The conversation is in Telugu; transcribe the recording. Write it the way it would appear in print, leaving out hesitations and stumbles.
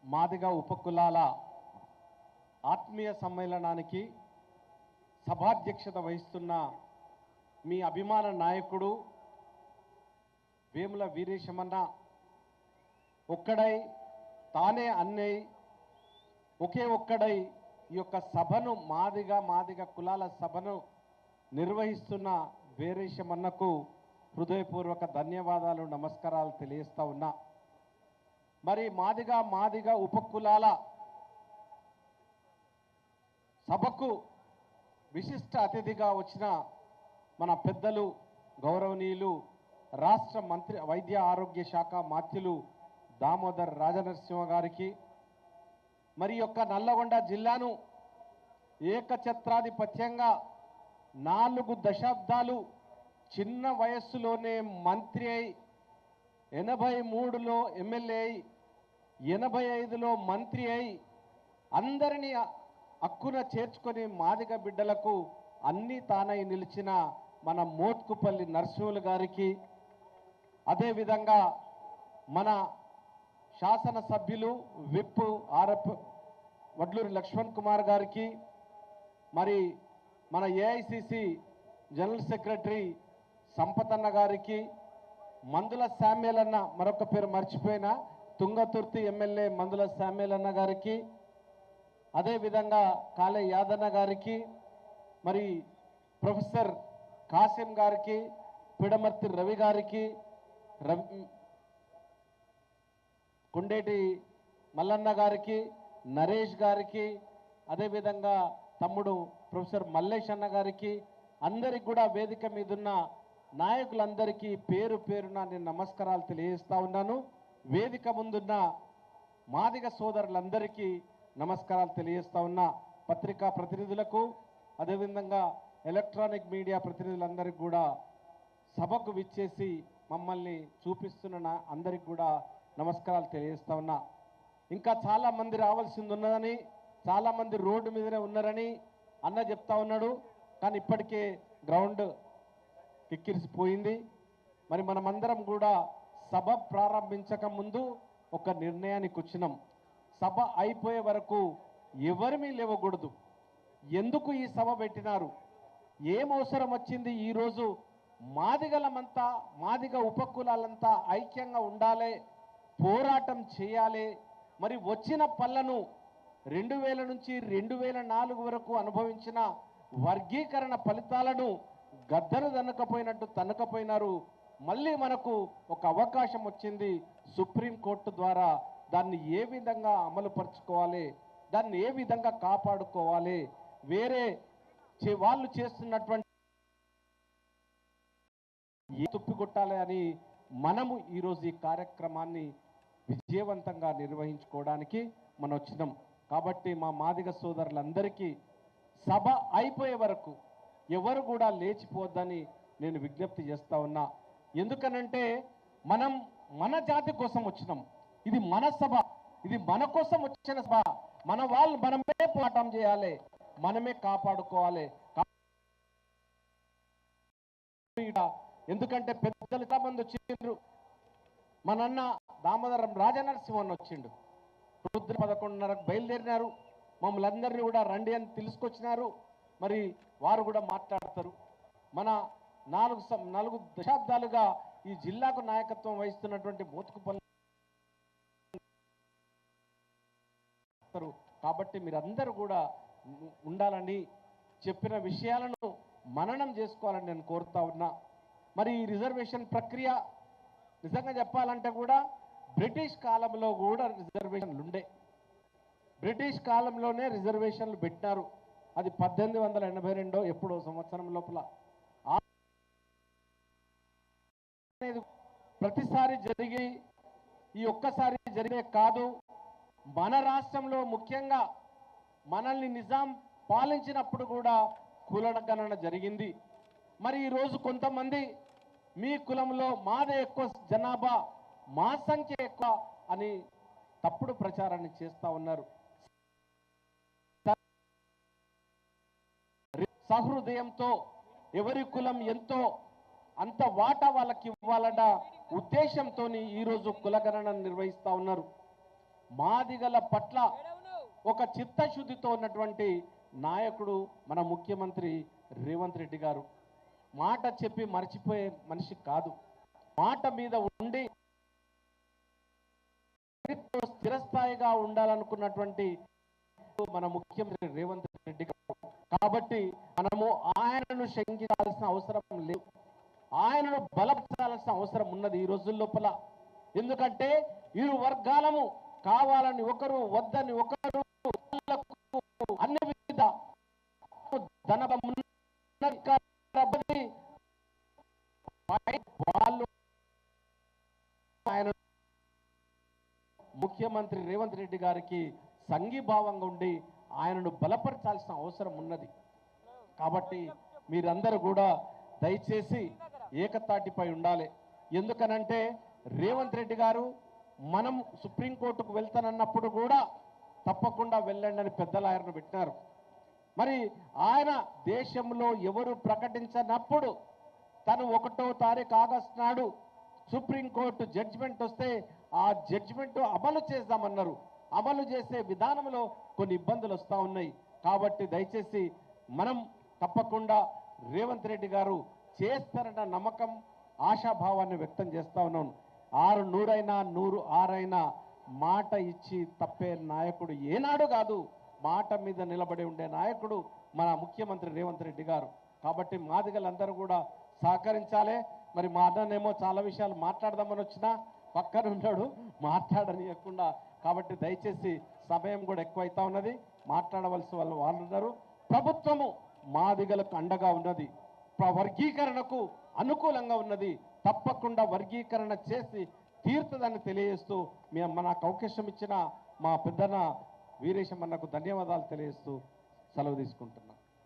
మాదిగ ఉపకులాల ఆత్మీయ సమ్మేళనానికి సభాధ్యక్షత వహిస్తున్న మీ అభిమాన నాయకుడు వేముల వీరేశమన్న ఒక్కడై తానే అన్నై ఒకే ఒక్కడై ఈ యొక్క సభను మాదిగ కులాల సభను నిర్వహిస్తున్న వీరేశమన్నకు హృదయపూర్వక ధన్యవాదాలు నమస్కారాలు తెలియజేస్తా ఉన్నా. మరి మాదిగ ఉపకులాల సభకు విశిష్ట అతిథిగా వచ్చిన మన పెద్దలు గౌరవనీయులు రాష్ట్ర మంత్రి వైద్య ఆరోగ్య శాఖ మాత్యులు దామోదర్ రాజనరసింహ గారికి, మరి యొక్క నల్లగొండ జిల్లాను ఏకఛత్రాధిపత్యంగా 4 దశాబ్దాలు చిన్న వయస్సులోనే మంత్రి అయి 83లో ఎమ్మెల్యే అయి 85లో మంత్రి అయి అందరినీ హక్కున చేర్చుకొని మాదిగ బిడ్డలకు అన్నీ తానై నిలిచిన మన మోత్కుపల్లి నరసింహులు గారికి, అదేవిధంగా మన శాసనసభ్యులు విప్ ఆర్ఎఫ్ వడ్లూరి లక్ష్మణ్ కుమార్ గారికి, మరి మన ఏఐసిసి జనరల్ సెక్రటరీ సంపతన్న గారికి, మందుల శామ్యులన్న మరొక పేరు మర్చిపోయిన తుంగతుర్తి ఎమ్మెల్యే మందుల శామ్యులన్న గారికి, అదేవిధంగా కాళే యాదన్న గారికి, మరి ప్రొఫెసర్ కాసిం గారికి, పిడమర్తి రవి గారికి, కొండేటి మల్లన్న గారికి, నరేష్ గారికి, అదేవిధంగా తమ్ముడు ప్రొఫెసర్ మల్లేష్ అన్న గారికి, అందరికి కూడా వేదిక మీదున్న నాయకులందరికీ పేరు పేరున నేను నమస్కారాలు తెలియజేస్తా ఉన్నాను. వేదిక ముందున్న మాదిగ సోదరులందరికీ నమస్కారాలు తెలియజేస్తా ఉన్నా. పత్రికా ప్రతినిధులకు, అదేవిధంగా ఎలక్ట్రానిక్ మీడియా ప్రతినిధులందరికీ కూడా సభకు విచ్చేసి మమ్మల్ని చూపిస్తున్న అందరికి కూడా నమస్కారాలు తెలియజేస్తా ఉన్నా. ఇంకా చాలామంది రావాల్సింది ఉన్నదని, చాలామంది రోడ్డు మీదనే ఉన్నారని అన్న చెప్తా ఉన్నాడు. కానీ ఇప్పటికే గ్రౌండ్ ఎక్కిరిసిపోయింది. మరి మనమందరం కూడా సభ ప్రారంభించక ముందు ఒక నిర్ణయానికి వచ్చినాం. సభ అయిపోయే వరకు ఎవరిమీ లేవకూడదు. ఎందుకు ఈ సభ పెట్టినారు, ఏం అవసరం వచ్చింది, ఈరోజు మాదిగలమంతా మాదిగ ఉపకులాలంతా ఐక్యంగా ఉండాలి, పోరాటం చేయాలి. మరి వచ్చిన పళ్ళను 2000 నుంచి 2004 వరకు అనుభవించిన వర్గీకరణ ఫలితాలను గద్దరు తనకపోయినట్టు తనకపోయినారు. మళ్ళీ మనకు ఒక అవకాశం వచ్చింది సుప్రీంకోర్టు ద్వారా. దాన్ని ఏ విధంగా అమలుపరుచుకోవాలి, దాన్ని ఏ విధంగా కాపాడుకోవాలి, వేరే వాళ్ళు చేస్తున్నటువంటి తుప్పికొట్టాలి అని మనము ఈరోజు ఈ కార్యక్రమాన్ని విజయవంతంగా నిర్వహించుకోవడానికి మనం వచ్చినాం. కాబట్టి మా మాదిగ సోదరులందరికీ సభ అయిపోయే వరకు ఎవరు కూడా లేచిపోద్దని నేను విజ్ఞప్తి చేస్తా ఉన్నా. ఎందుకనంటే మనం మన జాతి కోసం వచ్చినాం. ఇది మన సభ, ఇది మన కోసం వచ్చిన సభ. మన వాళ్ళు మనమే పోరాటం చేయాలి, మనమే కాపాడుకోవాలి. ఎందుకంటే పెద్దలు చాలా మంది వచ్చిండ్రు. మనన్న దామోదరం రాజనరసింహన్ వచ్చిండు. పొద్దున 11:30కు బయలుదేరినారు. మమ్మల్ని అందరినీ కూడా రండి అని తెలుసుకొచ్చినారు. మరి వారు కూడా మాట్లాడతారు. మన 4 దశాబ్దాలుగా ఈ జిల్లాకు నాయకత్వం వహిస్తున్నటువంటి మోత్కుపల్లి. కాబట్టి మీరందరూ కూడా ఉండాలని, చెప్పిన విషయాలను మననం చేసుకోవాలని నేను కోరుతా ఉన్నా. మరి ఈ రిజర్వేషన్ ప్రక్రియ నిజంగా చెప్పాలంటే కూడా బ్రిటిష్ కాలంలో కూడా రిజర్వేషన్లు ఉండే. బ్రిటిష్ కాలంలోనే రిజర్వేషన్లు పెట్టినారు. అది 1882 ఎప్పుడో సంవత్సరం లోపల. ప్రతిసారి జరిగి ఈ ఒక్కసారి జరిగే కాదు. మన రాష్ట్రంలో ముఖ్యంగా మనల్ని నిజాం పాలించినప్పుడు కూడా కులగణన జరిగింది. మరి ఈరోజు కొంతమంది మీ కులంలో మాదే ఎక్కువ జనాభా, మా సంఖ్య ఎక్కువ అని తప్పుడు ప్రచారాన్ని చేస్తూ ఉన్నారు. సహృదయంతో ఎవరి కులం ఎంతో అంత వాటా వాళ్ళకి ఇవ్వాలన్న ఉద్దేశంతో ఈరోజు కులగణన నిర్వహిస్తూ ఉన్నారు. మాదిగల పట్ల ఒక చిత్తశుద్ధితో ఉన్నటువంటి నాయకుడు మన ముఖ్యమంత్రి రేవంత్ రెడ్డి గారు. మాట చెప్పి మర్చిపోయే మనిషి కాదు. మాట మీద ఉండి స్థిరస్థాయిగా ఉండాలనుకున్నటువంటి మన ముఖ్యమంత్రి రేవంత్ రెడ్డి గారు. కాబట్టి మనము ఆయనను శంకించాల్సిన అవసరం లేదు, ఆయనను బలపరచాల్సిన అవసరం ఉన్నది ఈ రోజుల లోపల. ఎందుకంటే ఇరు వర్గాలము కావాలని ఒకరు, వద్దని ఒకరు, అన్ని విధ వాళ్ళు ఆయన ముఖ్యమంత్రి రేవంత్ రెడ్డి గారికి సంఘీభావంగా ఉండి ఆయనను బలపరచాల్సిన అవసరం ఉన్నది. కాబట్టి మీరందరూ కూడా దయచేసి ఏకతాటిపై ఉండాలి. ఎందుకనంటే రేవంత్ రెడ్డి గారు మనం సుప్రీంకోర్టుకు వెళ్తానన్నప్పుడు కూడా తప్పకుండా వెళ్ళండి అని పెద్ద లాయర్ను పెట్టినారు. మరి ఆయన దేశంలో ఎవరు ప్రకటించనప్పుడు తను 1వ తారీఖు ఆగస్టు నాడు సుప్రీంకోర్టు జడ్జిమెంట్ వస్తే ఆ జడ్జిమెంట్ అమలు చేద్దామన్నారు. అమలు చేసే విధానంలో కొన్ని ఇబ్బందులు వస్తూ ఉన్నాయి. కాబట్టి దయచేసి మనం తప్పకుండా రేవంత్ రెడ్డి గారు చేస్తారన్న నమ్మకం, ఆశాభావాన్ని వ్యక్తం చేస్తా ఉన్నాను. 6 అయినా 106 అయినా మాట ఇచ్చి తప్పే నాయకుడు ఏనాడు కాదు. మాట మీద నిలబడి ఉండే నాయకుడు మన ముఖ్యమంత్రి రేవంత్ రెడ్డి గారు. కాబట్టి మాదిగలందరూ కూడా సహకరించాలి. మరి మా అన్ననేమో చాలా విషయాలు మాట్లాడదామని వచ్చినా పక్కన ఉన్నాడు, మాట్లాడనియకుండా. కాబట్టి దయచేసి సమయం కూడా ఎక్కువైతా ఉన్నది, మాట్లాడవలసి వాళ్ళు ఉన్నారు. ప్రభుత్వము మాదిగలకు అండగా ఉన్నది, వర్గీకరణకు అనుకూలంగా ఉన్నది. తప్పకుండా వర్గీకరణ చేసి తీర్చదని తెలియజేస్తూ నాకు అవకాశం ఇచ్చిన మా పెద్దన్న వీరేశం అన్నకు ధన్యవాదాలు తెలియజేస్తూ సెలవు తీసుకుంటున్నాను.